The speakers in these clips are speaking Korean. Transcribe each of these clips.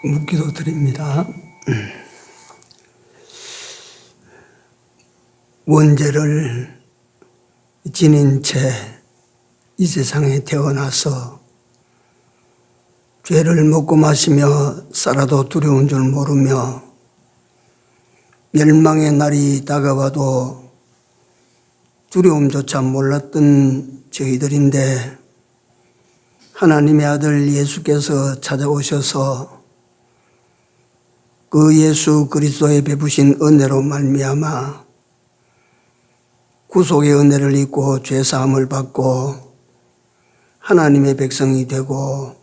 묵기도 드립니다. 원죄를 지닌 채 이 세상에 태어나서 죄를 먹고 마시며 살아도 두려운 줄 모르며 멸망의 날이 다가와도 두려움조차 몰랐던 저희들인데 하나님의 아들 예수께서 찾아오셔서 그 예수 그리스도의 베푸신 은혜로 말미암아 구속의 은혜를 입고 죄사함을 받고 하나님의 백성이 되고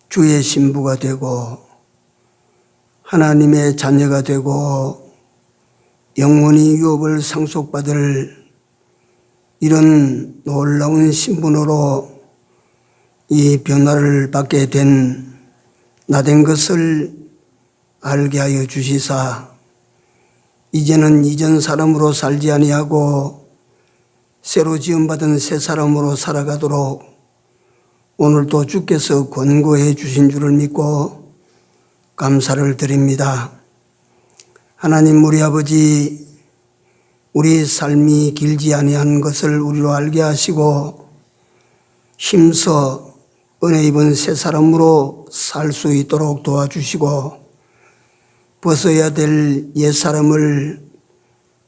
주의 신부가 되고 하나님의 자녀가 되고 영원히 유업을 상속받을 이런 놀라운 신분으로 이 변화를 받게 된 나된 것을 알게 하여 주시사 이제는 이전 사람으로 살지 아니하고 새로 지음받은 새 사람으로 살아가도록 오늘도 주께서 권고해 주신 줄을 믿고 감사를 드립니다. 하나님 우리 아버지, 우리 삶이 길지 아니한 것을 우리로 알게 하시고 힘써 은혜 입은 새 사람으로 살 수 있도록 도와주시고 벗어야 될 옛사람을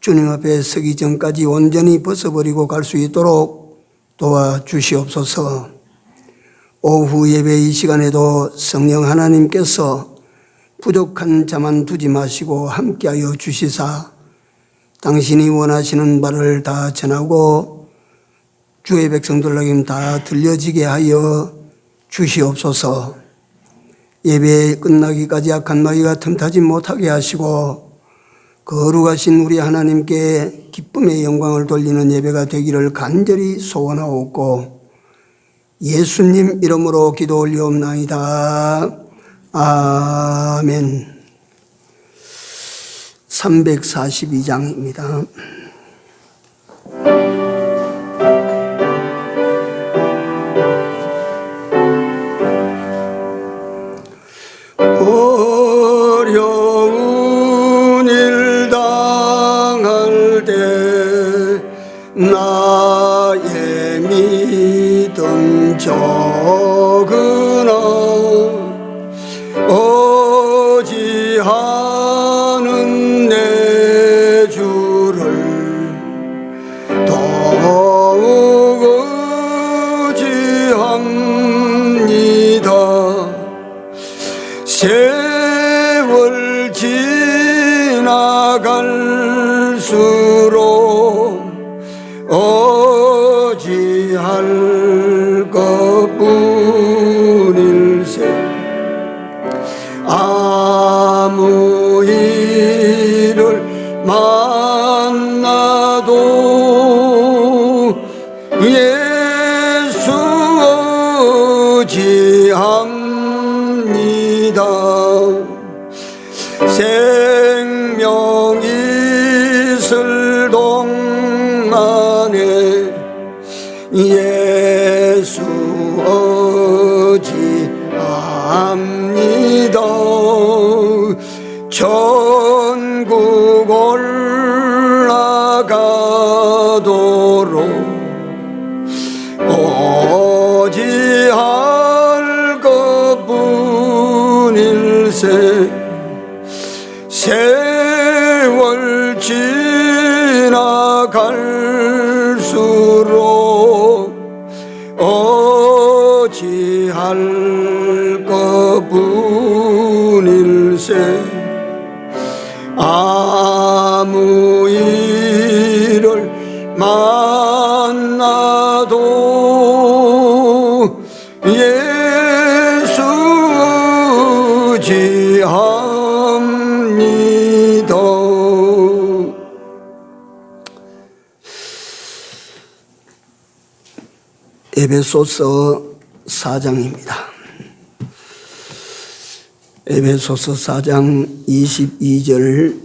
주님 앞에 서기 전까지 온전히 벗어버리고 갈 수 있도록 도와주시옵소서. 오후 예배 이 시간에도 성령 하나님께서 부족한 자만 두지 마시고 함께하여 주시사 당신이 원하시는 바를 다 전하고 주의 백성들에게 다 들려지게 하여 주시옵소서. 예배 끝나기까지 악한 마귀가 틈타지 못하게 하시고 거룩하신 우리 하나님께 기쁨의 영광을 돌리는 예배가 되기를 간절히 소원하옵고 예수님 이름으로 기도 올리옵나이다. 아멘. 342장입니다. 어려운 일 당할 때 나의 믿음 적으나 어지하는 내 주를 더욱 의지합니다. 세월 지나갈수록 어지할 것뿐일세. 아무 일을 만나도 예수 의지합니다. 생명 있을 동안에 예수 의지합니다. 천국 올라가도록 어지할 것뿐일세. 세월 지나갈수록 어지할 것뿐일세. 아무 일을 만나도 예수 의지합니다. 에베소서 4장입니다. 에베소서 4장 22절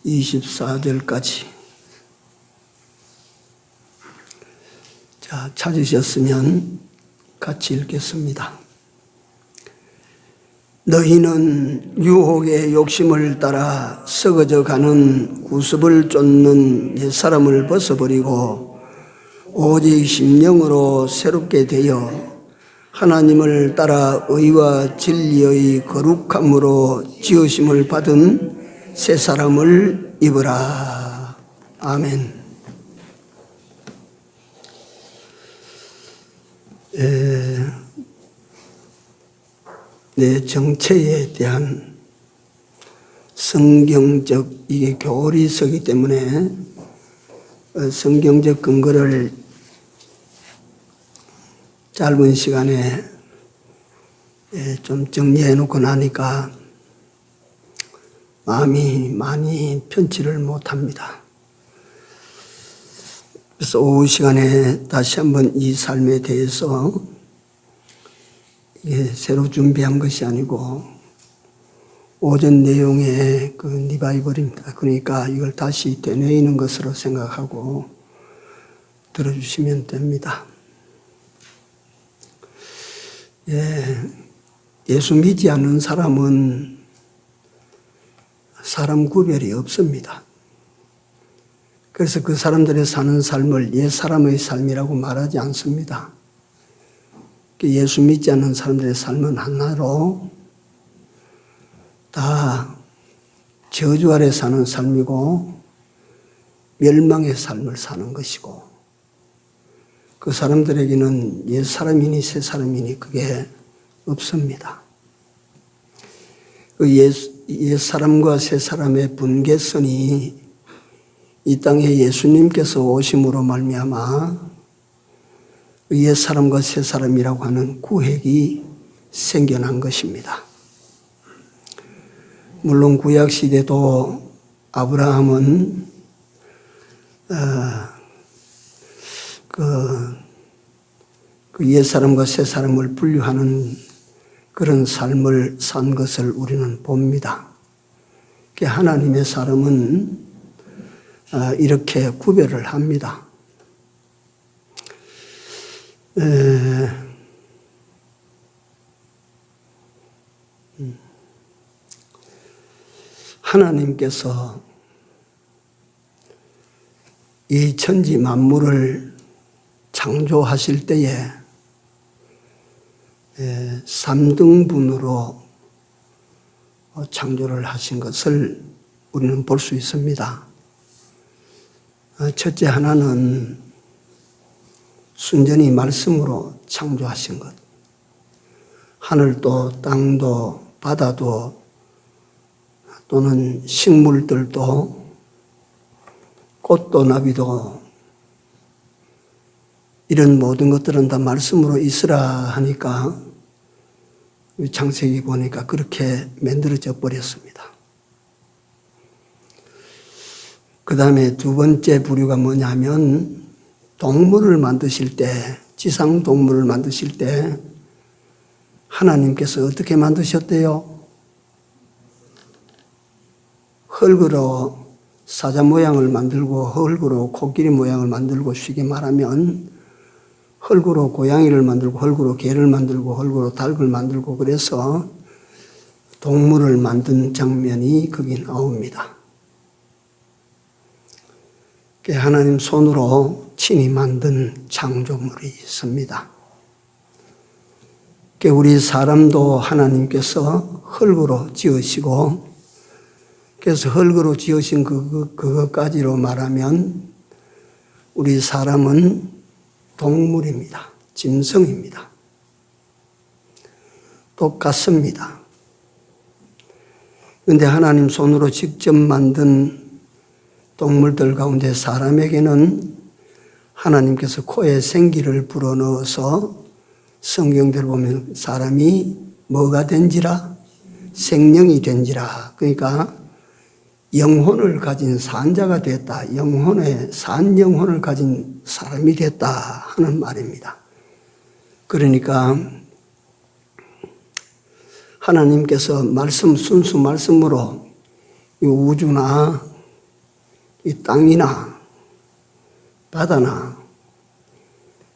24절까지. 자, 찾으셨으면 같이 읽겠습니다. 너희는 유혹의 욕심을 따라 썩어져 가는 구습을 쫓는 옛사람을 벗어버리고 오직 심령으로 새롭게 되어 하나님을 따라 의와 진리의 거룩함으로 지으심을 받은 새 사람을 입으라. 아멘. 내 정체에 대한 성경적 이게 교리 서기 때문에 성경적 근거를 짧은 시간에 좀 정리해 놓고 나니까 마음이 많이 편치를 못합니다. 그래서 오후 시간에 다시 한번 이 삶에 대해서 새로 준비한 것이 아니고 오전 내용의 그 리바이벌입니다. 그러니까 이걸 다시 되뇌이는 것으로 생각하고 들어주시면 됩니다. 예수 믿지 않는 사람은 사람 구별이 없습니다. 그래서 그 사람들이 사는 삶을 옛 사람의 삶이라고 말하지 않습니다. 예수 믿지 않는 사람들의 삶은 하나로 다 저주 아래 사는 삶이고 멸망의 삶을 사는 것이고 그 사람들에게는 옛 사람이니 새 사람이니 그게 없습니다. 그 옛 사람과 새 사람의 분계선이 이 땅에 예수님께서 오심으로 말미암아 옛 사람과 새 사람이라고 하는 구획이 생겨난 것입니다. 물론 구약 시대도 아브라함은 그 옛 사람과 새 사람을 분류하는 그런 삶을 산 것을 우리는 봅니다. 하나님의 사람은 이렇게 구별을 합니다. 하나님께서 이 천지 만물을 창조하실 때에 3등분으로 창조를 하신 것을 우리는 볼 수 있습니다. 첫째 하나는 순전히 말씀으로 창조하신 것. 하늘도 땅도 바다도 또는 식물들도 꽃도 나비도 이런 모든 것들은 다 말씀으로 있으라 하니까 창세기 보니까 그렇게 만들어져 버렸습니다. 그 다음에 두 번째 부류가 뭐냐면 동물을 만드실 때, 지상 동물을 만드실 때 하나님께서 어떻게 만드셨대요? 흙으로 사자 모양을 만들고 흙으로 코끼리 모양을 만들고 쉽게 말하면 흙으로 고양이를 만들고 흙으로 개를 만들고 흙으로 닭을 만들고 그래서 동물을 만든 장면이 거기 나옵니다. 하나님 손으로 친히 만든 창조물이 있습니다. 우리 사람도 하나님께서 흙으로 지으시고 그래서 흙으로 지으신 그것까지로 말하면 우리 사람은 동물입니다. 짐승입니다. 똑같습니다. 그런데 하나님 손으로 직접 만든 동물들 가운데 사람에게는 하나님께서 코에 생기를 불어넣어서 성경대로 보면 사람이 뭐가 된지라? 생명이 된지라. 그러니까 영혼을 가진 산자가 됐다. 산 영혼을 가진 사람이 됐다 하는 말입니다. 그러니까 하나님께서 순수 말씀으로 이 우주나 이 땅이나 바다나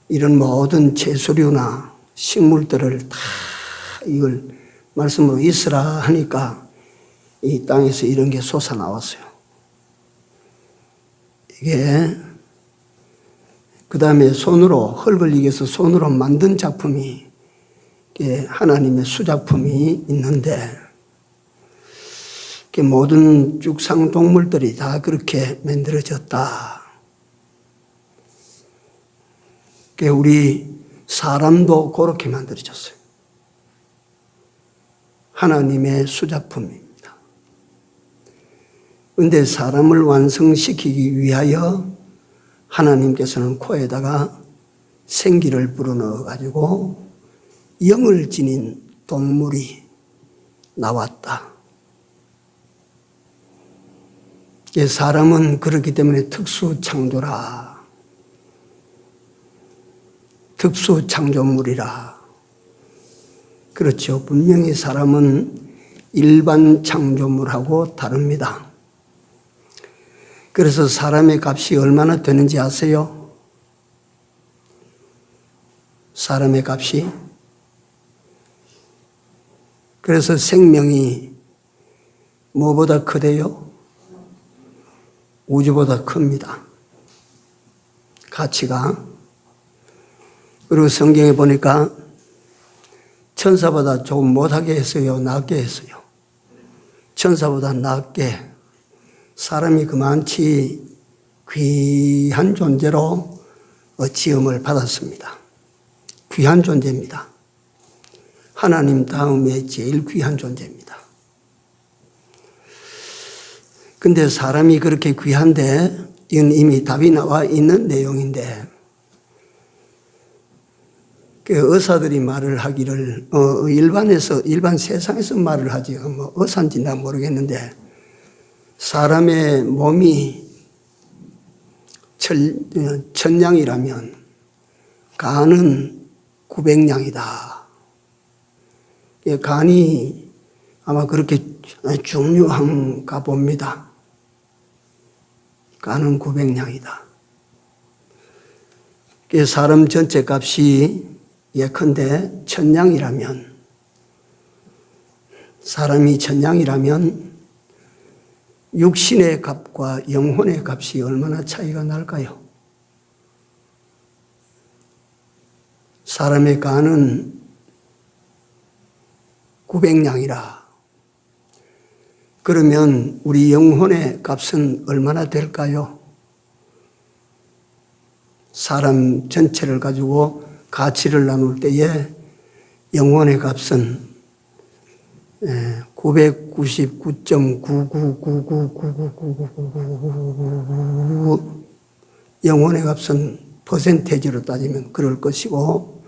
이런 모든 채소류나 식물들을 다 이걸 말씀으로 있으라 하니까 이 땅에서 이런 게 솟아나왔어요. 이게 그 다음에 손으로 흙을 이겨서 손으로 만든 작품이 하나님의 수작품이 있는데 모든 죽상 동물들이 다 그렇게 만들어졌다. 우리 사람도 그렇게 만들어졌어요. 하나님의 수작품입니다. 그런데 사람을 완성시키기 위하여 하나님께서는 코에다가 생기를 불어넣어 가지고 영을 지닌 동물이 나왔다. 사람은 그렇기 때문에 특수창조라, 특수창조물이라. 그렇죠. 분명히 사람은 일반 창조물하고 다릅니다. 그래서 사람의 값이 얼마나 되는지 아세요? 사람의 값이. 그래서 생명이 뭐보다 크대요? 우주보다 큽니다. 가치가. 그리고 성경에 보니까 천사보다 조금 못하게 했어요? 낫게 했어요? 천사보다 낫게. 사람이 그만치 귀한 존재로 지음을 받았습니다. 귀한 존재입니다. 하나님 다음에 제일 귀한 존재입니다. 근데 사람이 그렇게 귀한데, 이건 이미 답이 나와 있는 내용인데, 의사들이 말을 하기를, 일반 세상에서 말을 하지, 뭐 의사인지 난 모르겠는데, 사람의 몸이 천냥이라면 간은 900냥이다. 간이 아마 그렇게 중요한가 봅니다. 간은 900냥이다. 사람 전체 값이 예컨대 1000냥이라면, 사람이 1000냥이라면 육신의 값과 영혼의 값이 얼마나 차이가 날까요? 사람의 간은 900냥이라. 그러면 우리 영혼의 값은 얼마나 될까요? 사람 전체를 가지고 가치를 나눌 때에 영혼의 값은 999.999999999 영혼의 값은 퍼센테이지로 따지면 그럴 것이고,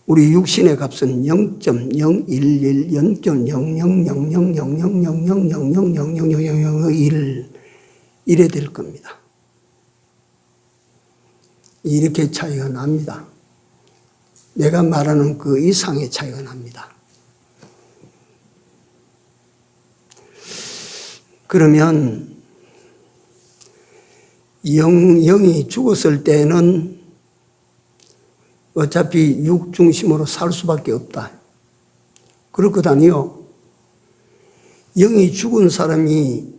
우리 육신의 값은 0.011, 0.0000000000000000001 이래 될 겁니다. 이렇게 차이가 납니다. 내가 말하는 그 이상의 차이가 납니다. 그러면 영이 죽었을 때는 어차피 육 중심으로 살 수밖에 없다. 그럴 것 아니요. 영이 죽은 사람이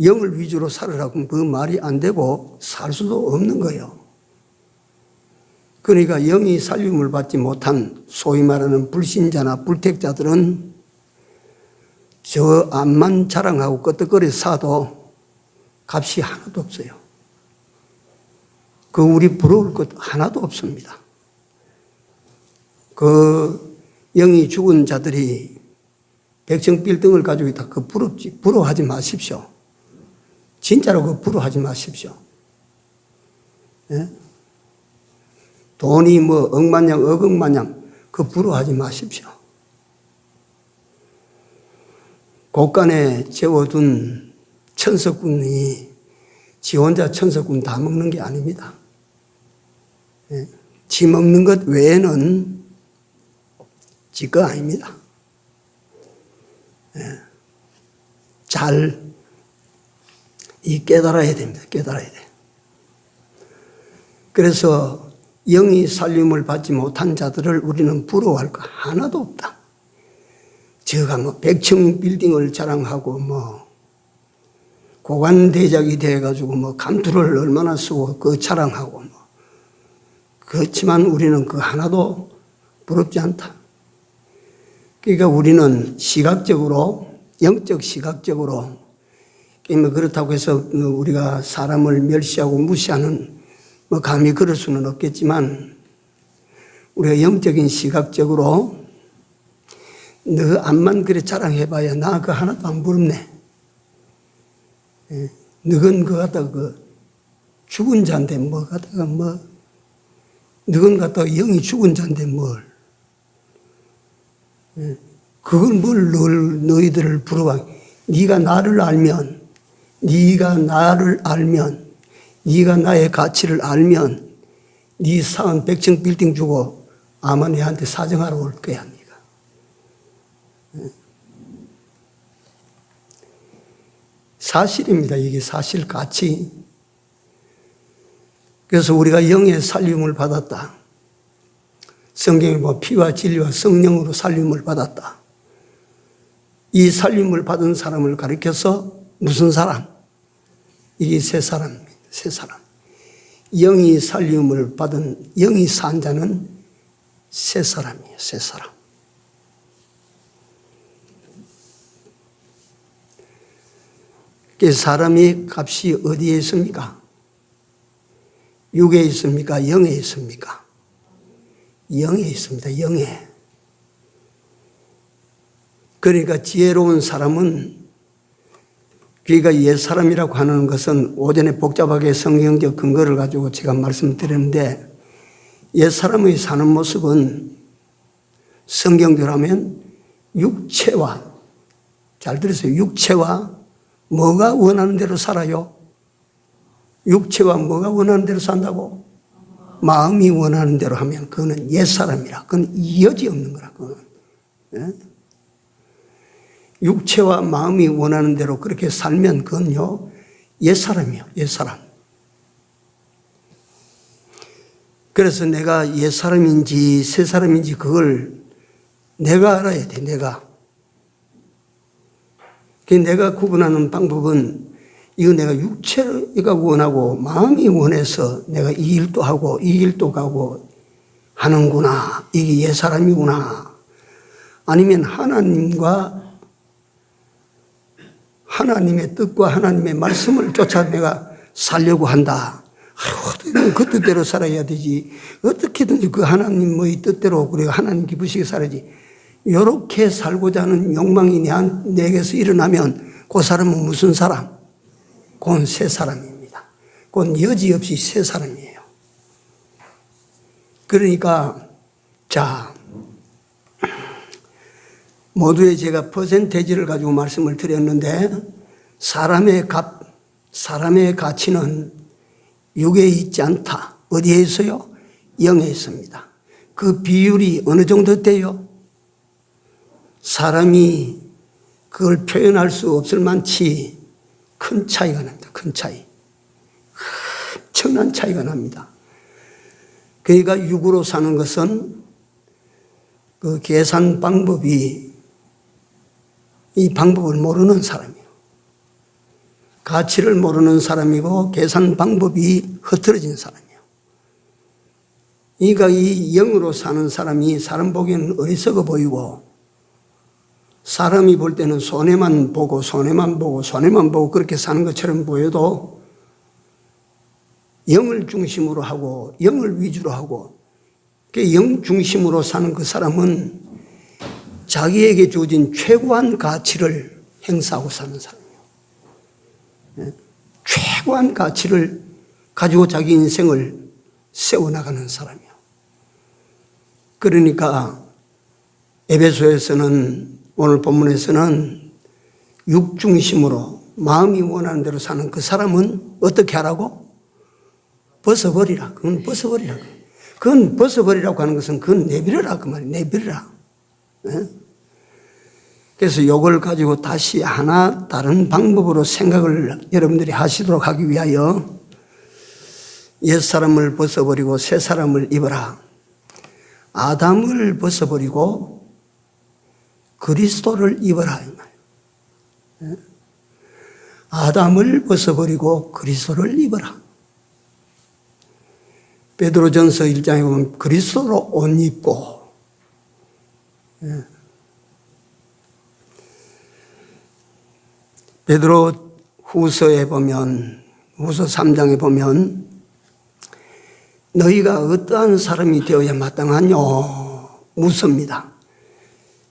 영을 위주로 살으라고 그 말이 안 되고 살 수도 없는 거예요. 그러니까 영이 살림을 받지 못한 소위 말하는 불신자나 불택자들은 저 앞만 자랑하고 끄떡거려 사도 값이 하나도 없어요. 그 우리 부러울 것 하나도 없습니다. 그 영이 죽은 자들이 백정 빌딩을 가지고 있다. 그 부러워하지 마십시오. 진짜로 그 부러워하지 마십시오. 예? 돈이 뭐 억만냥 억억만냥 그 부러워하지 마십시오. 곳간에 재워둔 천석군이 지 혼자 천석군 다 먹는 게 아닙니다. 예? 지 먹는 것 외에는 지 거 아닙니다. 예? 잘 깨달아야 됩니다. 깨달아야 돼. 그래서 영이 살림을 받지 못한 자들을 우리는 부러워할 거 하나도 없다. 저가 뭐 100층 빌딩을 자랑하고 뭐 고관대작이 돼가지고 뭐 감투를 얼마나 쓰고 그 자랑하고 뭐 그렇지만 우리는 그 하나도 부럽지 않다. 그러니까 우리는 시각적으로, 영적 시각적으로 그렇다고 해서 우리가 사람을 멸시하고 무시하는 뭐 감히 그럴 수는 없겠지만 우리가 영적인 시각적으로 너 암만 그래 자랑해봐야 나 그 하나도 안 부럽네. 너건 그 갖다가 그 죽은 자인데 뭐 갖다가 뭐 너건 갖다가 영이 죽은 자인데 뭘 그걸 뭘 너희들을 부러워. 네가 나를 알면 네가 나의 가치를 알면 네 사은 100층 빌딩 주고 아마 내한테 사정하러 올 거야. 사실입니다. 이게 사실 가치. 그래서 우리가 영의 살림을 받았다. 성경에 보면 피와 진리와 성령으로 살림을 받았다. 이 살림을 받은 사람을 가리켜서 무슨 사람? 이게 세 사람입니다. 세 사람. 영이 살림을 받은 영이 산 자는 세 사람이에요. 세 사람. 사람이 값이 어디에 있습니까? 육에 있습니까? 영에 있습니까? 영에 있습니다. 영에. 그러니까 지혜로운 사람은, 그러니까 옛사람이라고 하는 것은 오전에 복잡하게 성경적 근거를 가지고 제가 말씀드렸는데, 옛사람의 사는 모습은 성경대로 하면 육체와, 잘 들으세요. 육체와 뭐가 원하는 대로 살아요? 육체와 뭐가 원하는 대로 산다고? 마음이 원하는 대로 하면 그거는 옛사람이라. 그건 여지 없는 거라. 그거는. 예? 육체와 마음이 원하는 대로 그렇게 살면 그건요 옛사람이요. 옛사람. 그래서 내가 옛사람인지 새사람인지 그걸 내가 알아야 돼. 내가 구분하는 방법은 이거 내가 육체가 원하고 마음이 원해서 내가 이 일도 하고 이 일도 가고 하는구나. 이게 옛사람이구나. 아니면 하나님의 뜻과 하나님의 말씀을 쫓아 내가 살려고 한다. 그 뜻대로 살아야 되지. 어떻게든지 그 하나님의 뜻대로 그리고 하나님 기쁘시게 살아야지. 이렇게 살고자 하는 욕망이 내게서 일어나면 그 사람은 무슨 사람? 그건 새 사람입니다. 그건 여지없이 새 사람이에요. 그러니까 자 모두의 제가 퍼센테이지를 가지고 말씀을 드렸는데 사람의 가치는 육에 있지 않다. 어디에 있어요? 영에 있습니다. 그 비율이 어느 정도 돼요? 사람이 그걸 표현할 수 없을 만치 큰 차이가 납니다. 큰 차이. 엄청난 차이가 납니다. 그러니까 육으로 사는 것은 그 계산 방법이 이 방법을 모르는 사람이에요. 가치를 모르는 사람이고 계산 방법이 흐트러진 사람이에요. 그러니까 이 영으로 사는 사람이 사람 보기에는 어리석어 보이고 사람이 볼 때는 손해만 보고 그렇게 사는 것처럼 보여도 영을 중심으로 하고 영을 위주로 하고 영 중심으로 사는 그 사람은 자기에게 주어진 최고한 가치를 행사하고 사는 사람이에요. 최고한 가치를 가지고 자기 인생을 세워나가는 사람이에요. 그러니까 에베소에서는 오늘 본문에서는 육 중심으로 마음이 원하는 대로 사는 그 사람은 어떻게 하라고? 벗어버리라. 그건 벗어버리라. 그건 벗어버리라고 하는 것은 그건 내버려라. 그 말이에요. 내버려라. 그래서 이걸 가지고 다시 하나 다른 방법으로 생각을 여러분들이 하시도록 하기 위하여 옛사람을 벗어버리고 새사람을 입어라. 아담을 벗어버리고 그리스도를 입어라. 아담을 벗어버리고 그리스도를 입어라. 베드로전서 1장에 보면 그리스도로 옷 입고, 베드로 후서에 보면, 후서 3장에 보면 너희가 어떠한 사람이 되어야 마땅하뇨 묻습니다.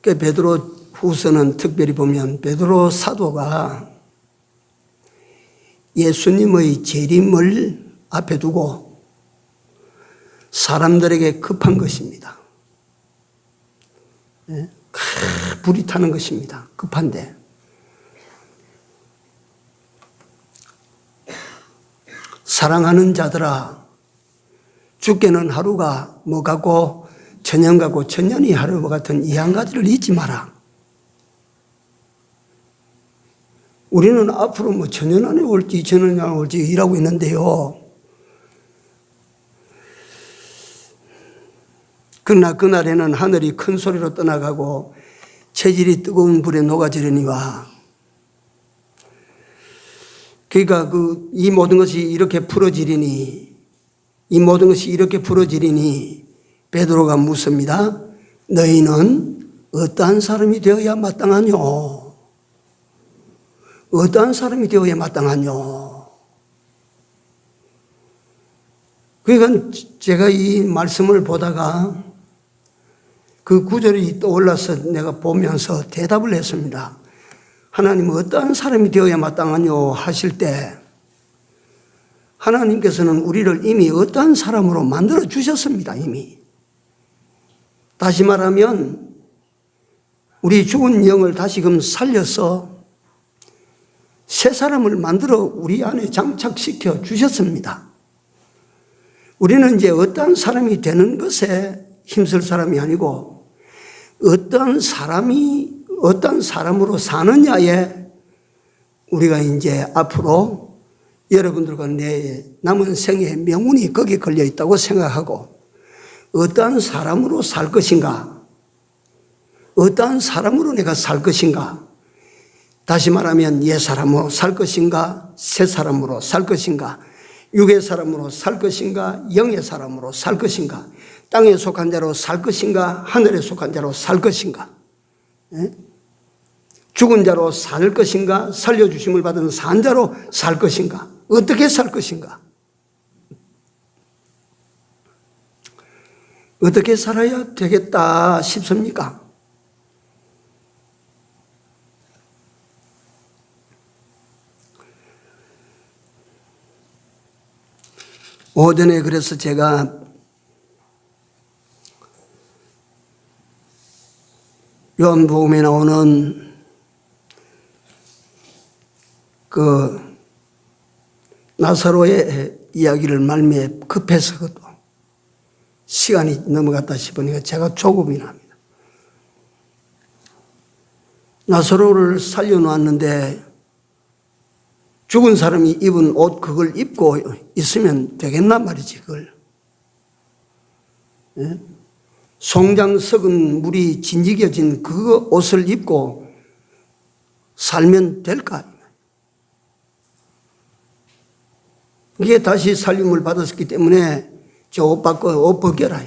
그 베드로 후서는 특별히 보면 베드로 사도가 예수님의 재림을 앞에 두고 사람들에게 급한 것입니다. 불이 타는 것입니다. 급한데. 사랑하는 자들아, 죽게는 하루가 뭐 같고 천년 같고 천년이 하루와 같은 이 한 가지를 잊지 마라. 우리는 앞으로 뭐 천년 안에 올지 2000년 안에 올지 일하고 있는데요. 그러나 그날에는 하늘이 큰 소리로 떠나가고 체질이 뜨거운 불에 녹아지려니와. 그러니까 이 모든 것이 이렇게 풀어지리니, 이 모든 것이 이렇게 풀어지리니 베드로가 묻습니다. 너희는 어떠한 사람이 되어야 마땅하뇨? 어떠한 사람이 되어야 마땅하뇨? 그러니까 제가 이 말씀을 보다가 그 구절이 떠올라서 내가 보면서 대답을 했습니다. 하나님은 어떠한 사람이 되어야 마땅하뇨 하실 때 하나님께서는 우리를 이미 어떠한 사람으로 만들어 주셨습니다. 이미. 다시 말하면 우리 죽은 영을 다시금 살려서 새 사람을 만들어 우리 안에 장착시켜 주셨습니다. 우리는 이제 어떠한 사람이 되는 것에 힘쓸 사람이 아니고 어떠한 사람으로 사느냐에 우리가 이제 앞으로 여러분들과 내 남은 생의 명운이 거기에 걸려 있다고 생각하고 어떠한 사람으로 살 것인가, 어떠한 사람으로 내가 살 것인가, 다시 말하면 옛 사람으로 살 것인가, 새 사람으로 살 것인가, 육의 사람으로 살 것인가, 영의 사람으로 살 것인가, 땅에 속한 자로 살 것인가, 하늘에 속한 자로 살 것인가, 죽은 자로 살 것인가, 살려주심을 받은 산 자로 살 것인가, 어떻게 살 것인가, 어떻게 살아야 되겠다 싶습니까? 오전에 그래서 제가 요한복음에 나오는 그 나사로의 이야기를 말미에 급해서 시간이 넘어갔다 싶으니까 제가 조급이 납니다. 나사로를 살려놓았는데 죽은 사람이 입은 옷 그걸 입고 있으면 되겠나 말이지 그걸. 송장 썩은 물이 진지겨진 그 옷을 입고 살면 될까? 이게 다시 살림을 받았기 때문에 저 옷 벗겨라.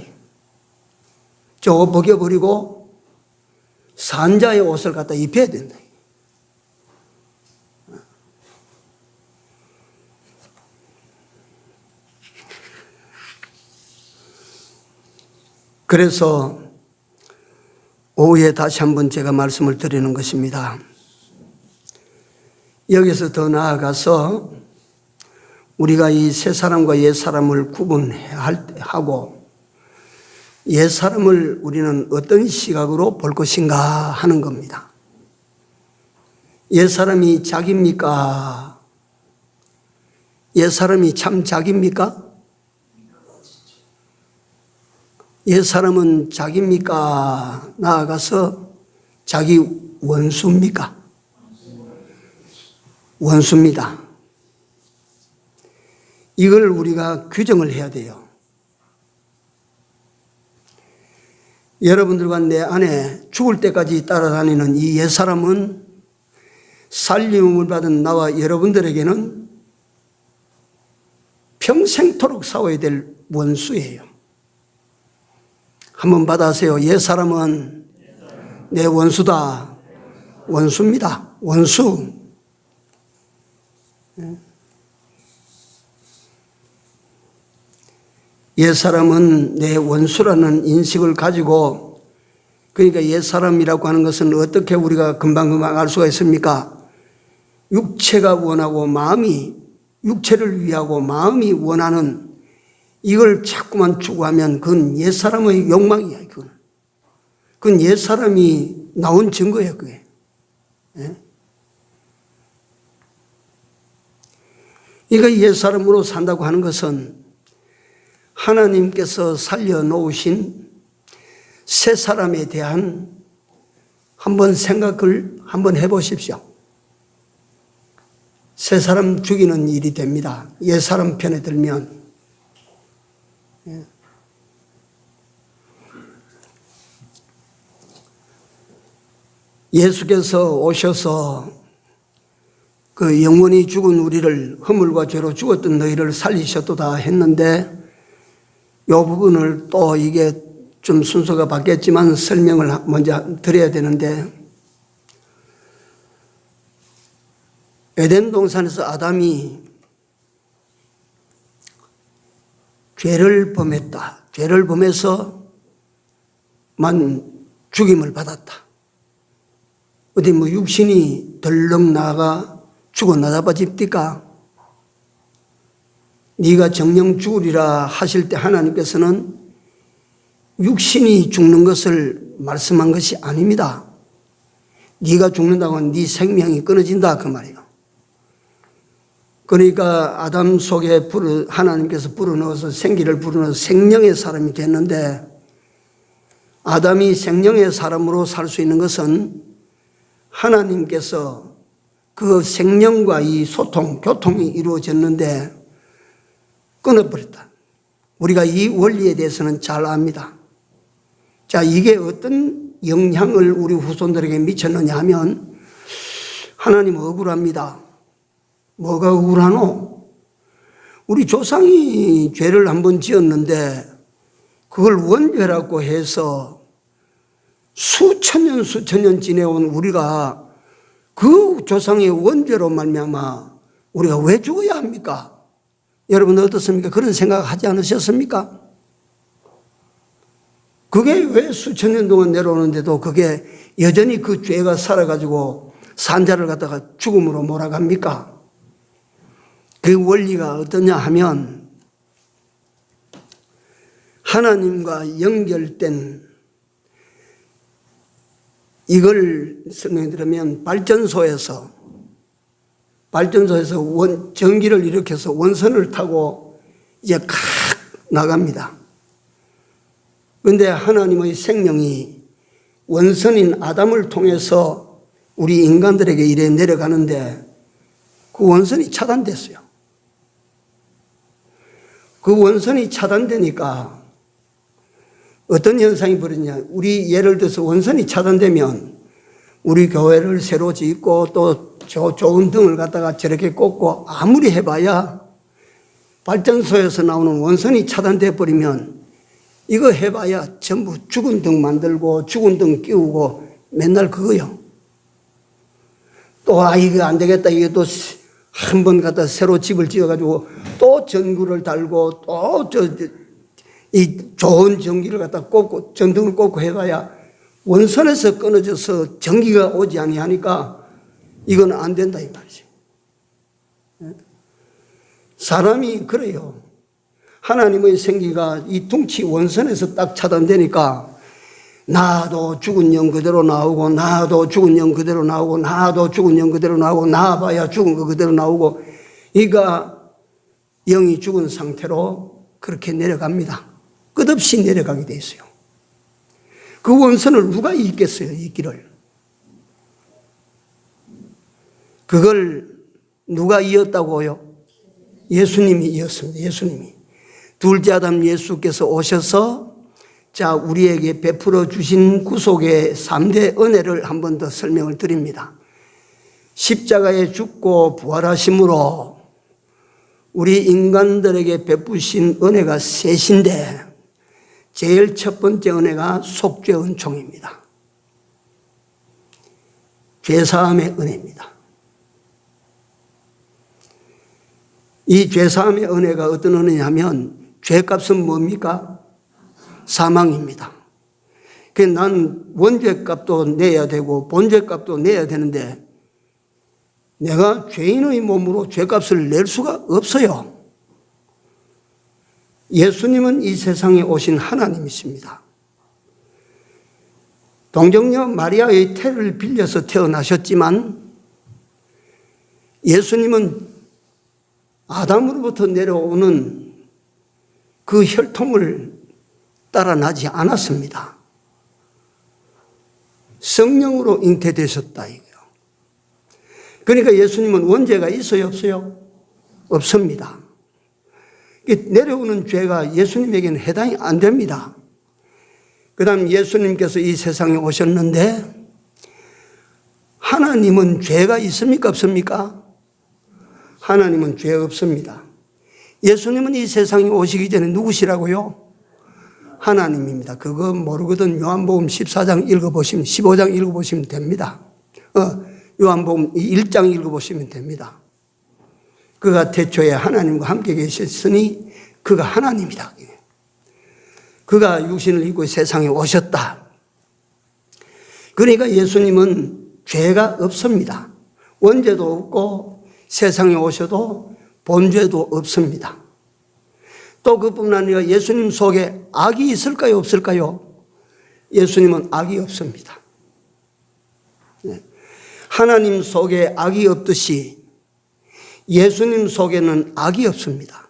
저 옷 벗겨버리고 산자의 옷을 갖다 입혀야 된다. 그래서 오후에 다시 한번 제가 말씀을 드리는 것입니다. 여기서 더 나아가서 우리가 이 새 사람과 옛 사람을 구분하고 옛 사람을 우리는 어떤 시각으로 볼 것인가 하는 겁니다. 옛 사람이 자기입니까? 옛 사람이 참 자기입니까? 옛 사람은 자기입니까? 나아가서 자기 원수입니까? 원수입니다. 이걸 우리가 규정을 해야 돼요. 여러분들과 내 안에 죽을 때까지 따라다니는 이 옛사람은 살림을 받은 나와 여러분들에게는 평생토록 싸워야 될 원수예요. 한번 받아세요. 옛사람은 내 원수다. 원수입니다. 원수. 옛사람은 내 원수라는 인식을 가지고, 그러니까 옛사람이라고 하는 것은 어떻게 우리가 금방금방 알 수가 있습니까? 육체가 원하고 마음이, 육체를 위하고 마음이 원하는 이걸 자꾸만 추구하면 그건 옛사람의 욕망이야. 그건 옛사람이 나온 증거예요. 그게. 그러니까 옛사람으로 산다고 하는 것은 하나님께서 살려놓으신 새 사람에 대한 한번 생각을 한번 해보십시오. 새 사람 죽이는 일이 됩니다. 옛 사람 편에 들면. 예수께서 오셔서 그 영원히 죽은 우리를, 허물과 죄로 죽었던 너희를 살리셨도다 했는데, 이 부분을 또 이게 좀 순서가 바뀌었지만 설명을 먼저 드려야 되는데, 에덴 동산에서 아담이 죄를 범했다. 죄를 범해서만 죽임을 받았다. 어디 뭐 육신이 덜렁 나가 죽어 나다봐집니까? 네가 정령 죽으리라 하실 때 하나님께서는 육신이 죽는 것을 말씀한 것이 아닙니다. 네가 죽는다고 하면 네 생명이 끊어진다 그 말이에요. 그러니까 아담 속에 하나님께서 불어넣어서 생기를 불어넣어서 생명의 사람이 됐는데, 아담이 생명의 사람으로 살 수 있는 것은 하나님께서 그 생명과 이 소통, 교통이 이루어졌는데 끊어버렸다. 우리가 이 원리에 대해서는 잘 압니다. 자, 이게 어떤 영향을 우리 후손들에게 미쳤느냐 하면, 하나님 억울합니다. 뭐가 억울하노? 우리 조상이 죄를 한번 지었는데 그걸 원죄라고 해서 수천 년 지내온 우리가 그 조상의 원죄로 말미암아 우리가 왜 죽어야 합니까? 여러분 어떻습니까? 그런 생각 하지 않으셨습니까? 그게 왜 수천 년 동안 내려오는데도 그게 여전히 그 죄가 살아가지고 산자를 갖다가 죽음으로 몰아갑니까? 그 원리가 어떠냐 하면, 하나님과 연결된, 이걸 설명드리면 발전소에서 전기를 일으켜서 원선을 타고 이제 칵 나갑니다. 그런데 하나님의 생명이 원선인 아담을 통해서 우리 인간들에게 이래 내려가는데 그 원선이 차단됐어요. 그 원선이 차단되니까 어떤 현상이 벌어지냐. 우리 예를 들어서 원선이 차단되면 우리 교회를 새로 짓고 또 좋은 등을 갖다가 저렇게 꽂고 아무리 해봐야 발전소에서 나오는 원선이 차단돼 버리면 이거 해봐야 전부 죽은 등 만들고 죽은 등 끼우고 맨날 그거요. 또 이거 안 되겠다. 이게 또 한 번 갖다 새로 집을 지어가지고 또 전구를 달고 또 이 좋은 전기를 갖다 꽂고 전등을 꽂고 해봐야 원선에서 끊어져서 전기가 오지 아니하니까 이건 안 된다 이 말이지. 사람이 그래요. 하나님의 생기가 이 둥치 원선에서 딱 차단되니까 나도 죽은 영 그대로 나오고 나도 죽은 영 그대로 나오고 나도 죽은 영 그대로 나오고 나봐야 죽은 거 그대로 나오고, 이가 영이 죽은 상태로 그렇게 내려갑니다. 끝없이 내려가게 돼 있어요. 그 원선을 누가 잇겠어요, 이 길을. 그걸 누가 이었다고요? 예수님이 이었습니다. 예수님이. 둘째 아담 예수께서 오셔서 자, 우리에게 베풀어 주신 구속의 3대 은혜를 한 번 더 설명을 드립니다. 십자가에 죽고 부활하심으로 우리 인간들에게 베푸신 은혜가 셋인데 제일 첫 번째 은혜가 속죄 은총입니다. 죄사함의 은혜입니다. 이 죄사함의 은혜가 어떤 은혜냐면 죄값은 뭡니까? 사망입니다. 그래서 나는 원죄값도 내야 되고 본죄값도 내야 되는데 내가 죄인의 몸으로 죄값을 낼 수가 없어요. 예수님은 이 세상에 오신 하나님이십니다. 동정녀 마리아의 태를 빌려서 태어나셨지만 예수님은 아담으로부터 내려오는 그 혈통을 따라 나지 않았습니다. 성령으로 잉태되셨다 이거예요. 그러니까 예수님은 원죄가 있어요, 없어요? 없습니다. 내려오는 죄가 예수님에게는 해당이 안 됩니다. 그 다음 예수님께서 이 세상에 오셨는데 하나님은 죄가 있습니까, 없습니까? 하나님은 죄 없습니다. 예수님은 이 세상에 오시기 전에 누구시라고요? 하나님입니다. 그거 모르거든 요한복음 14장 읽어보시면 15장 읽어보시면 됩니다. 요한복음 1장 읽어보시면 됩니다. 그가 태초에 하나님과 함께 계셨으니 그가 하나님이다. 그가 육신을 입고 세상에 오셨다. 그러니까 예수님은 죄가 없습니다. 원죄도 없고 세상에 오셔도 본죄도 없습니다. 또 그뿐만 아니라 예수님 속에 악이 있을까요, 없을까요? 예수님은 악이 없습니다. 하나님 속에 악이 없듯이 예수님 속에는 악이 없습니다.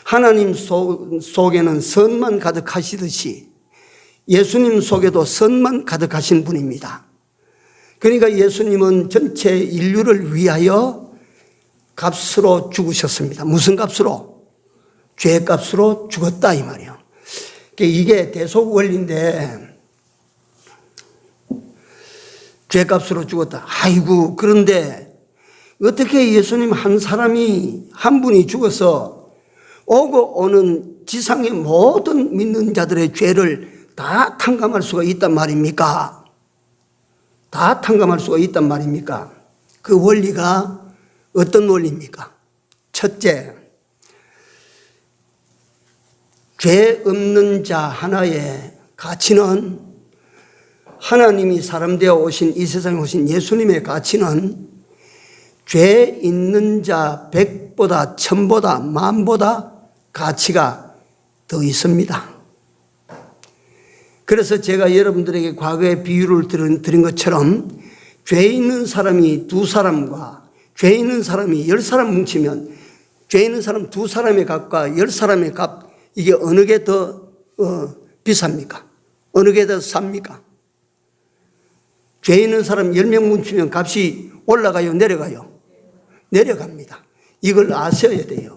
하나님 속에는 선만 가득하시듯이 예수님 속에도 선만 가득하신 분입니다. 그러니까 예수님은 전체 인류를 위하여 값으로 죽으셨습니다. 무슨 값으로? 죄값으로 죽었다 이 말이에요. 이게 대속 원리인데 죄값으로 죽었다. 아이고, 그런데 어떻게 예수님 한 사람이 한 분이 죽어서 오고 오는 지상의 모든 믿는 자들의 죄를 다 탕감할 수가 있단 말입니까? 다 탕감할 수가 있단 말입니까? 그 원리가 어떤 원리입니까? 첫째, 죄 없는 자 하나의 가치는 하나님이 사람 되어 오신 이 세상에 오신 예수님의 가치는 죄 있는 자 100보다 1000보다 만보다 가치가 더 있습니다. 그래서 제가 여러분들에게 과거에 비유를 드린 것처럼 죄 있는 사람이 2사람과 죄 있는 사람이 10사람 뭉치면 죄 있는 사람 2사람의 값과 10사람의 값, 이게 어느 게 더 비쌉니까? 어느 게 더 쌉니까? 죄 있는 사람 10명 뭉치면 값이 올라가요, 내려가요? 내려갑니다. 이걸 아셔야 돼요.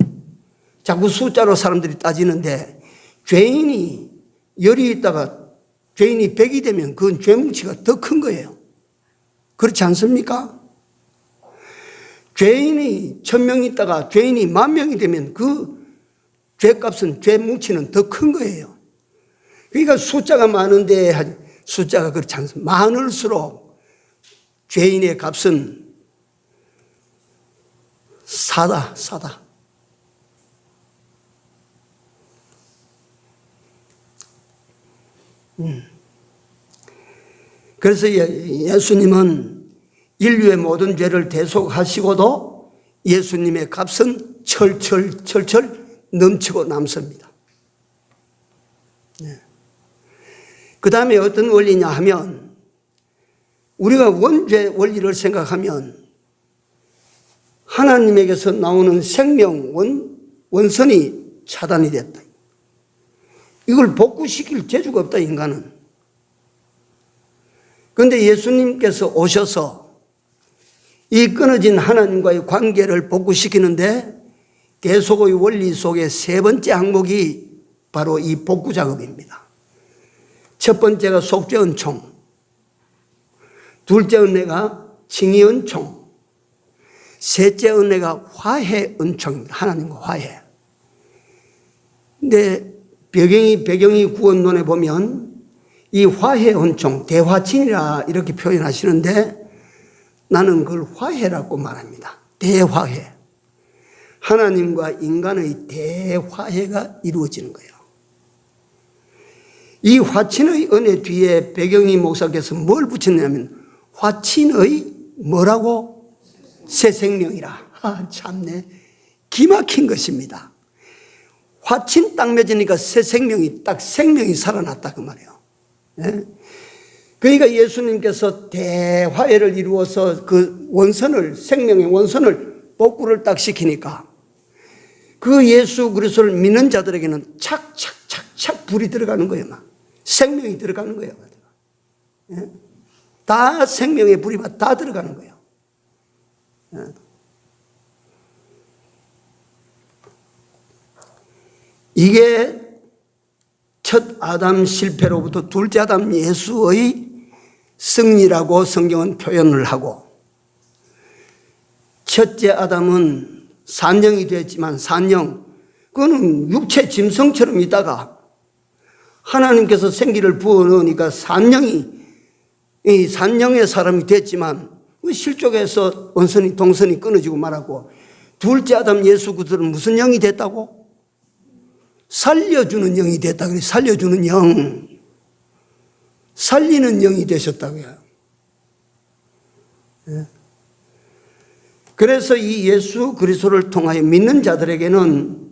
자꾸 숫자로 사람들이 따지는데 죄인이 10이 있다가 죄인이 100이 되면 그건 죄뭉치가 더 큰 거예요. 그렇지 않습니까? 죄인이 1000명 있다가 죄인이 10,000명이 되면 그 죄값은 죄뭉치는 더 큰 거예요. 그러니까 숫자가 많은데 숫자가 그렇지 않습니다. 많을수록 죄인의 값은 싸다. 그래서 예수님은 인류의 모든 죄를 대속하시고도 예수님의 값은 철철 넘치고 남습니다. 그 다음에 어떤 원리냐 하면 우리가 원죄 원리를 생각하면 하나님에게서 나오는 생명 원선이 차단이 됐다. 이걸 복구시킬 재주가 없다, 인간은. 그런데 예수님께서 오셔서 이 끊어진 하나님과의 관계를 복구시키는데 계속의 원리 속의 세 번째 항목이 바로 이 복구 작업입니다. 첫 번째가 속죄 은총, 둘째 은혜가 칭의 은총, 셋째 은혜가 화해 은총입니다. 하나님과 화해. 근데 배경이 구원론에 보면 이 화해 은총, 대화친이라 이렇게 표현하시는데 나는 그걸 화해라고 말합니다. 대화해. 하나님과 인간의 대화해가 이루어지는 거예요. 이 화친의 은혜 뒤에 배경이 목사께서 뭘 붙였냐면 화친의 뭐라고? 새 생명이라. 참네. 기막힌 것입니다. 화친 딱 맺으니까 새 생명이 딱 생명이 살아났다 그 말이에요. 예? 그러니까 예수님께서 대화해를 이루어서 그 원선을, 생명의 원선을 복구를 딱 시키니까 그 예수 그리스도를 믿는 자들에게는 착착착착 불이 들어가는 거예요. 막 생명이 들어가는 거예요. 예? 다 생명의 불이 다 들어가는 거예요. 예? 이게 첫 아담 실패로부터 둘째 아담 예수의 승리라고 성경은 표현을 하고, 첫째 아담은 산영이 되었지만 산영, 그거는 육체 짐승처럼 있다가 하나님께서 생기를 부어넣으니까 이 산영의 사람이 됐지만 실족해서 원선이 동선이 끊어지고 말하고, 둘째 아담 예수 그들은 무슨 영이 됐다고? 살려주는 영이 됐다. 그래, 살려주는 영, 살리는 영이 되셨다고요. 예. 그래서 이 예수 그리스도를 통하여 믿는 자들에게는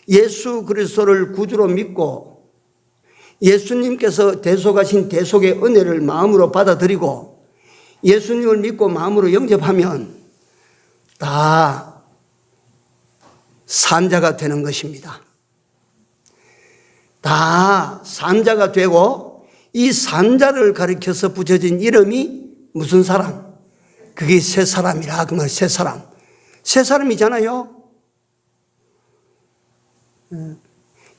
예수 그리스도를 구주로 믿고 예수님께서 대속하신 대속의 은혜를 마음으로 받아들이고 예수님을 믿고 마음으로 영접하면 다 산자가 되는 것입니다. 다 산자가 되고 이 산자를 가리켜서 붙여진 이름이 무슨 사람? 그게 새 사람이라 그 말. 새 사람. 새 사람이잖아요.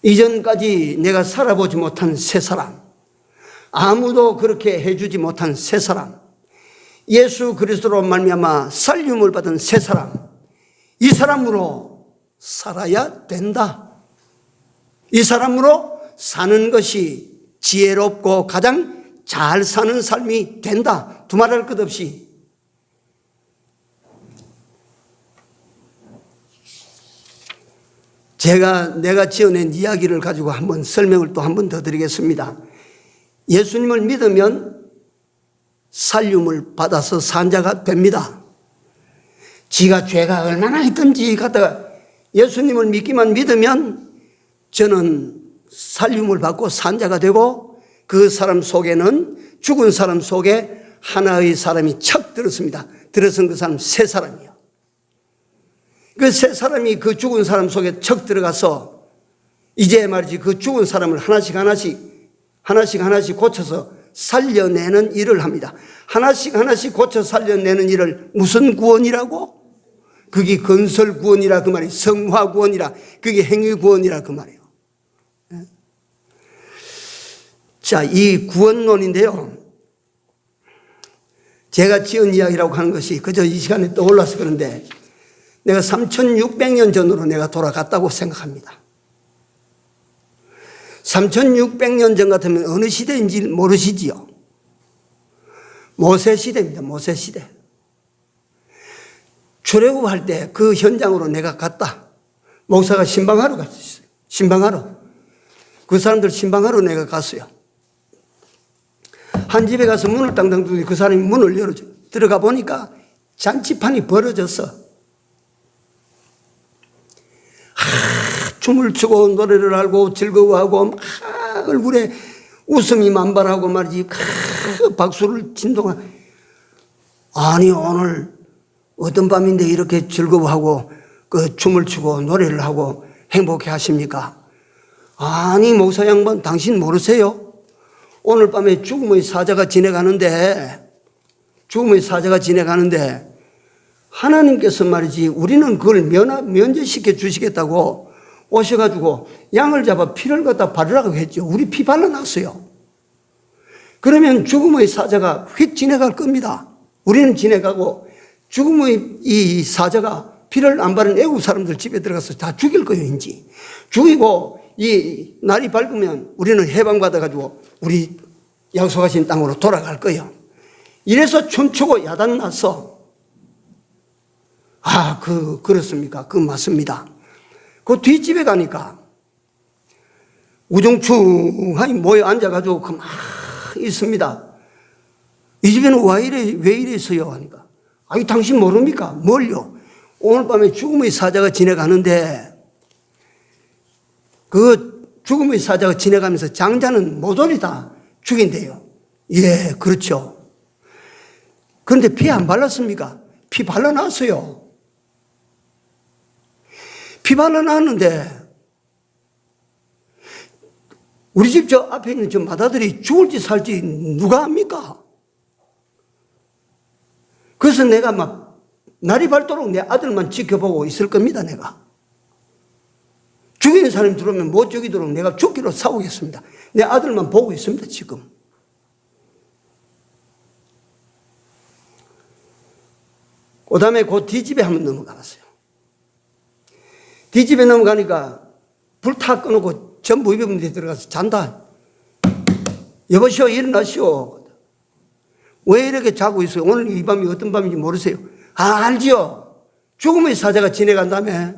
이전까지 내가 살아보지 못한 새 사람, 아무도 그렇게 해주지 못한 새 사람, 예수 그리스도로 말미암아 살림을 받은 새 사람, 이 사람으로 살아야 된다. 이 사람으로 사는 것이 지혜롭고 가장 잘 사는 삶이 된다. 두말할 것 없이. 내가 지어낸 이야기를 가지고 한번 설명을 또 한 번 더 드리겠습니다. 예수님을 믿으면 살림을 받아서 산자가 됩니다. 지가 죄가 얼마나 있든지 갖다가 예수님을 믿으면 저는 살림을 받고 산자가 되고 그 사람 속에는 죽은 사람 속에 하나의 사람이 척 들었습니다. 들어선 그 사람 새 사람이요. 그 새 사람이 그 죽은 사람 속에 척 들어가서 이제 말이지 그 죽은 사람을 하나씩 고쳐서 살려내는 일을 합니다. 하나씩 고쳐 살려내는 일을 무슨 구원이라고? 그게 건설 구원이라 그 말이에요. 성화 구원이라, 그게 행위 구원이라 그 말이에요. 자, 이 구원론인데요. 제가 지은 이야기라고 하는 것이 그저 이 시간에 떠올라서 그런데 내가 3600년 전으로 내가 돌아갔다고 생각합니다. 3600년 전 같으면 어느 시대인지 모르시지요? 모세 시대입니다. 모세 시대. 출애굽할 때 그 현장으로 내가 갔다. 목사가 신방하러 갔어요. 신방하러. 그 사람들 신방하러 내가 갔어요. 한 집에 가서 문을 당당 두고 그 사람이 문을 열어줘. 들어가 보니까 잔치판이 벌어졌어. 춤을 추고 노래를 하고 즐거워하고 막 얼굴에 웃음이 만발하고 말이지 박수를 진동하고, 아니 오늘 어떤 밤인데 이렇게 즐거워하고 그 춤을 추고 노래를 하고 행복해 하십니까? 아니 목사 양반 당신 모르세요? 오늘 밤에 죽음의 사자가 지나가는데 하나님께서 말이지 우리는 그걸 면제시켜 주시겠다고 오셔가지고 양을 잡아 피를 갖다 바르라고 했죠. 우리 피 발라놨어요. 그러면 죽음의 사자가 휙 지나갈 겁니다. 우리는 지나가고 죽음의 이 사자가 피를 안 바른 애국 사람들 집에 들어가서 다 죽일 거예요, 인지. 죽이고 이 날이 밝으면 우리는 해방받아가지고 우리 약속하신 땅으로 돌아갈 거예요. 이래서 춤추고 야단 났어. 그렇습니까? 맞습니다. 그 뒷집에 가니까 우중충하니 모여 앉아가지고 막 있습니다. 이 집에는 왜 이래서요? 하니까. 당신 모릅니까? 뭘요? 오늘 밤에 죽음의 사자가 지나가는데 그 죽음의 사자가 지나가면서 장자는 모조리 다 죽인대요. 예, 그렇죠. 그런데 피 안 발랐습니까? 피 발라놨어요. 피 발라놨는데 우리 집 저 앞에 있는 저 마다들이 죽을지 살지 누가 압니까? 그래서 내가 막 날이 밝도록 내 아들만 지켜보고 있을 겁니다, 내가. 죽이는 사람이 들어오면 못 죽이도록 내가 죽기로 싸우겠습니다. 내 아들만 보고 있습니다, 지금. 그 다음에 그 뒷집에 한번 넘어가 봤어요. 뒷집에 넘어가니까 불 다 꺼놓고 전부 입에분들이 들어가서 잔다. 여보시오, 일어나시오. 왜 이렇게 자고 있어요? 오늘 이 밤이 어떤 밤인지 모르세요? 알지요. 죽음의 사자가 지나간다며.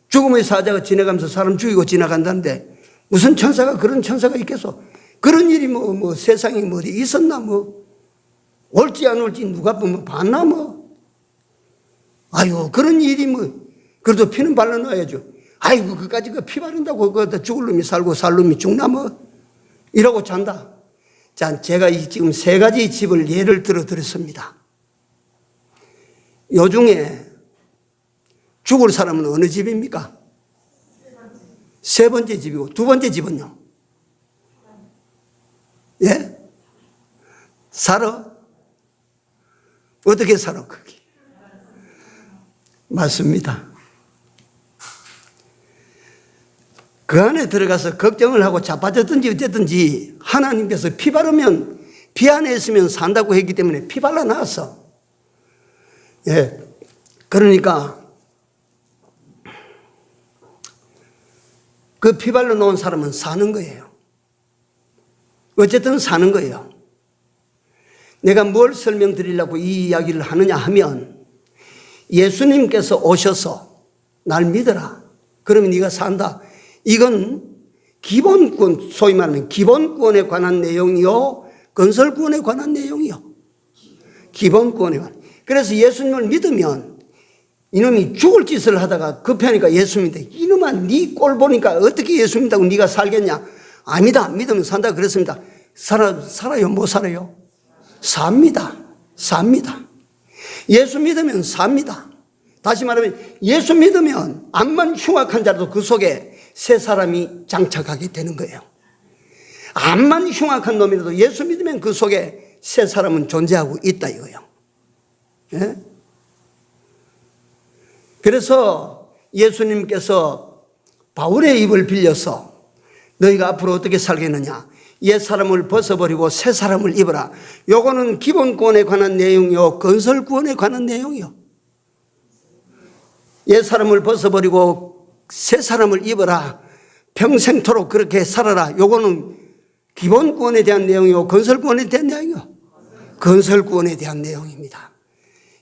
죽음의 사자가 지나가면서 사람 죽이고 지나간다는데 무슨 천사가 그런 천사가 있겠어? 그런 일이 세상에 어디 있었나 올지 안 올지 누가 봤나 그런 일이 그래도 피는 발라놔야죠. 그까지 피 바른다고 그거 죽을 놈이 살고 살 놈이 죽나 이러고 잔다. 자, 제가 지금 세 가지 집을 예를 들어 드렸습니다. 요 중에 죽을 사람은 어느 집입니까? 세 번째 집이고 두 번째 집은요? 예? 살아? 어떻게 살아, 거기? 맞습니다. 그 안에 들어가서 걱정을 하고 자빠졌든지 어쨌든지 하나님께서 피 바르면 피 안에 있으면 산다고 했기 때문에 피 발라놨어. 예. 그러니까 그 피 발라놓은 사람은 사는 거예요. 어쨌든 사는 거예요. 내가 뭘 설명드리려고 이 이야기를 하느냐 하면 예수님께서 오셔서 날 믿어라. 그러면 네가 산다. 이건 기본권, 소위 말하면 기본권에 관한 내용이요, 건설권에 관한 내용이요. 기본권에 관한. 그래서 예수님을 믿으면 이놈이 죽을 짓을 하다가 급하니까 예수 믿는데 이놈아 네 꼴 보니까 어떻게 예수 믿다고 네가 살겠냐? 아니다. 믿으면 산다 그랬습니다. 살아요? 못 살아요? 삽니다. 예수 믿으면 삽니다. 다시 말하면 예수 믿으면 암만 흉악한 자라도 그 속에 새 사람이 장착하게 되는 거예요. 암만 흉악한 놈이라도 예수 믿으면 그 속에 새 사람은 존재하고 있다 이거예요. 예? 그래서 예수님께서 바울의 입을 빌려서 너희가 앞으로 어떻게 살겠느냐? 옛 사람을 벗어버리고 새 사람을 입어라. 요거는 기본권에 관한 내용이요, 건설권에 관한 내용이요. 옛 사람을 벗어버리고 새 사람을 입어라. 평생토록 그렇게 살아라. 요거는 기본권에 대한 내용이요, 건설권에 대한 내용이요. 건설권에 대한 내용입니다.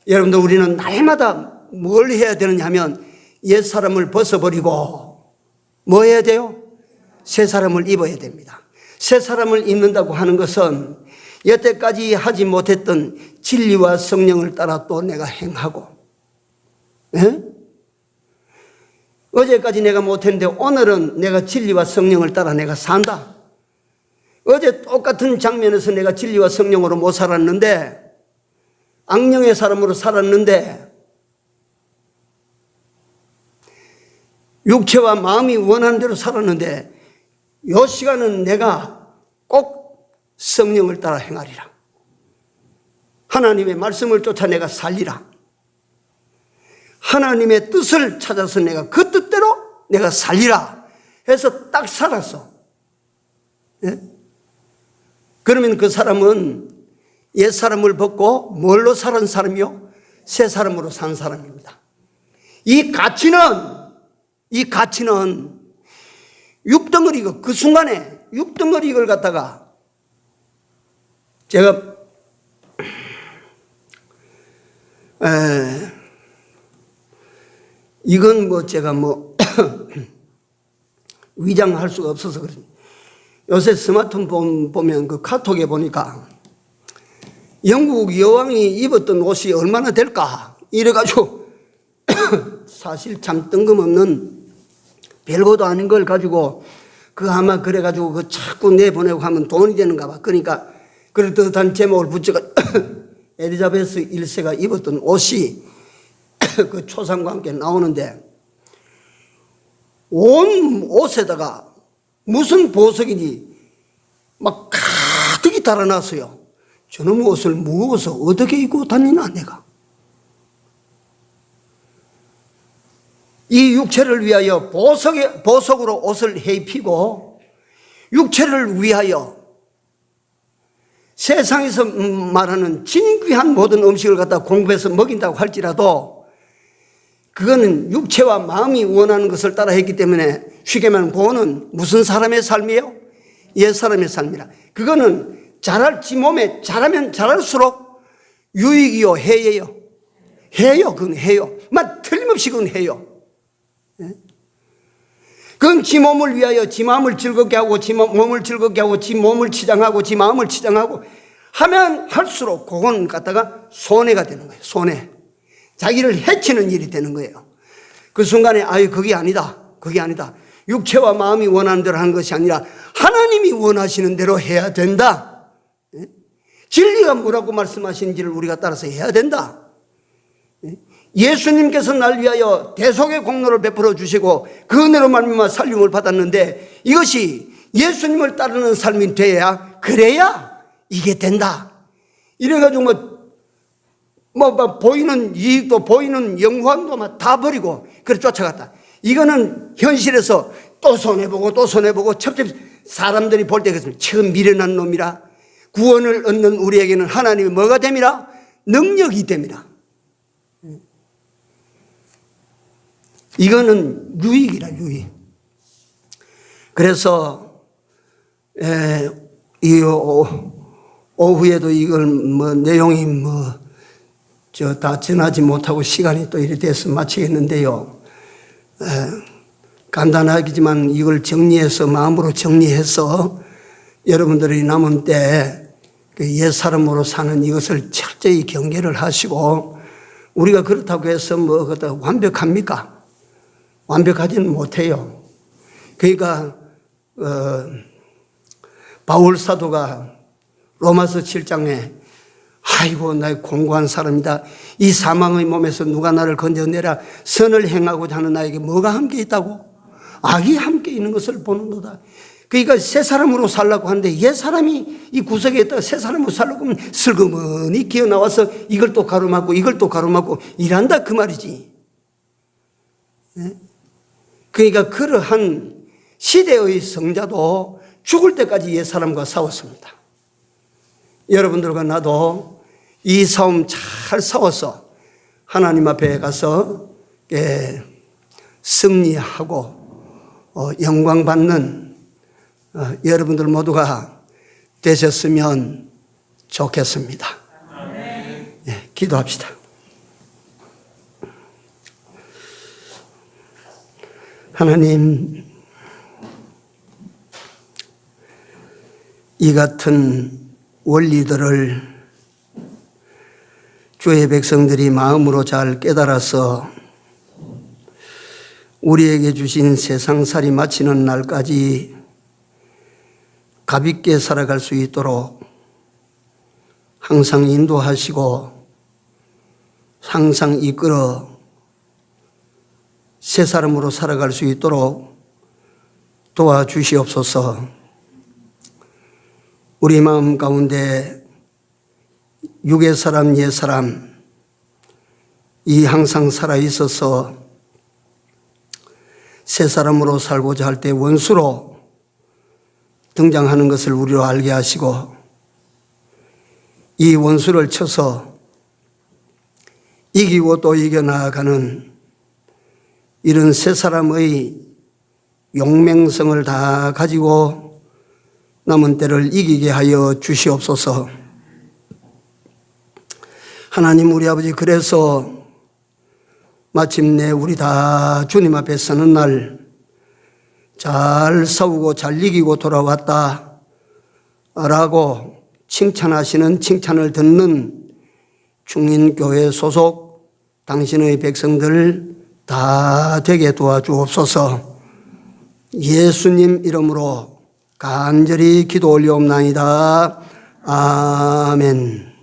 여러분들 우리는 날마다 뭘 해야 되느냐 하면 옛 사람을 벗어버리고 뭐 해야 돼요? 새 사람을 입어야 됩니다. 새 사람을 입는다고 하는 것은 여태까지 하지 못했던 진리와 성령을 따라 또 내가 행하고, 예? 어제까지 내가 못했는데 오늘은 내가 진리와 성령을 따라 내가 산다. 어제 똑같은 장면에서 내가 진리와 성령으로 못 살았는데, 악령의 사람으로 살았는데, 육체와 마음이 원하는 대로 살았는데, 이 시간은 내가 꼭 성령을 따라 행하리라. 하나님의 말씀을 쫓아 내가 살리라. 하나님의 뜻을 찾아서 내가 그 뜻대로 내가 살리라 해서 딱 살았어. 예? 그러면 그 사람은 옛 사람을 벗고 뭘로 살은 사람이요? 새 사람으로 산 사람입니다. 이 가치는 육덩어리가 그 순간에 육덩어리 이걸 갖다가 제가 이건 뭐 제가 뭐 위장할 수가 없어서 그렇습니다. 요새 스마트폰 보면 그 카톡에 보니까 영국 여왕이 입었던 옷이 얼마나 될까 이래가지고 사실 참 뜬금없는 별거도 아닌 걸 가지고 그 아마 그래가지고 그 자꾸 내보내고 하면 돈이 되는가 봐. 그러니까 그럴듯한 제목을 붙여가 엘리자베스 1세가 입었던 옷이 그 초상과 함께 나오는데 온 옷에다가 무슨 보석이니 막 가득히 달아놨어요. 저놈 옷을 무엇을 어떻게 입고 다니나 내가. 이 육체를 위하여 보석으로 옷을 해입히고 육체를 위하여 세상에서 말하는 진귀한 모든 음식을 갖다 공부해서 먹인다고 할지라도 그거는 육체와 마음이 원하는 것을 따라 했기 때문에 쉽게 말하면 그거는 무슨 사람의 삶이에요? 옛 사람의 삶이라. 그거는 지 몸에 자라면 자랄수록 유익이요 해예요? 해요. 그건 해요. 틀림없이 그건 해요. 그건 지 몸을 위하여 지 마음을 즐겁게 하고 지 몸을 즐겁게 하고 지 몸을 치장하고 지 마음을 치장하고 하면 할수록 그건 갖다가 손해가 되는 거예요. 손해. 자기를 해치는 일이 되는 거예요. 그 순간에 그게 아니다. 그게 아니다. 육체와 마음이 원하는 대로 하는 것이 아니라 하나님이 원하시는 대로 해야 된다. 진리가 뭐라고 말씀하시는지를 우리가 따라서 해야 된다. 예수님께서 날 위하여 대속의 공로를 베풀어 주시고 그 은혜로 말미암아 살림을 받았는데 이것이 예수님을 따르는 삶이 돼야 그래야 이게 된다. 이래가지고 보이는 이익도 보이는 영광도 다 버리고 그래 쫓아갔다. 이거는 현실에서 또 손해보고 첩첩 사람들이 볼 때 그렇습니다. 처음 미련한 놈이라. 구원을 얻는 우리에게는 하나님이 뭐가 됨이라? 능력이 됩니다. 이거는 유익이라 유익. 그래서 이 오후에도 이걸 내용이 다 전하지 못하고 시간이 또 이렇게 돼서 마치겠는데요. 간단하지만 이걸 정리해서 마음으로 정리해서 여러분들이 남은 때 그 옛사람으로 사는 이것을 철저히 경계를 하시고 우리가 그렇다고 해서 그것도 완벽합니까? 완벽하지는 못해요. 그러니까 바울 사도가 로마서 7장에 아이고 나의 공고한 사람이다. 이 사망의 몸에서 누가 나를 건져내라. 선을 행하고자 하는 나에게 뭐가 함께 있다고? 악이 함께 있는 것을 보는도다. 그러니까 새 사람으로 살라고 하는데 옛 사람이 이 구석에 있다가 새 사람으로 살라고 하면 슬그머니 기어나와서 이걸 또 가로막고 이걸 또 가로막고 일한다 그 말이지. 그러니까 그러한 시대의 성자도 죽을 때까지 옛 사람과 싸웠습니다. 여러분들과 나도 이 싸움 잘 싸워서 하나님 앞에 가서 승리하고 영광 받는 여러분들 모두가 되셨으면 좋겠습니다. 네, 기도합시다. 하나님, 이 같은 원리들을 주의 백성들이 마음으로 잘 깨달아서 우리에게 주신 세상살이 마치는 날까지 가볍게 살아갈 수 있도록 항상 인도하시고 항상 이끌어 새 사람으로 살아갈 수 있도록 도와주시옵소서. 우리 마음 가운데 육의 사람, 옛 사람 이 항상 살아있어서 새 사람으로 살고자 할 때 원수로 등장하는 것을 우리로 알게 하시고 이 원수를 쳐서 이기고 또 이겨나가는 이런 새 사람의 용맹성을 다 가지고 남은 때를 이기게 하여 주시옵소서. 하나님 우리 아버지, 그래서 마침내 우리 다 주님 앞에 서는 날 잘 싸우고 잘 이기고 돌아왔다 라고 칭찬하시는 칭찬을 듣는 중인교회 소속 당신의 백성들 다 되게 도와주옵소서. 예수님 이름으로 간절히 기도 올리옵나이다. 아멘.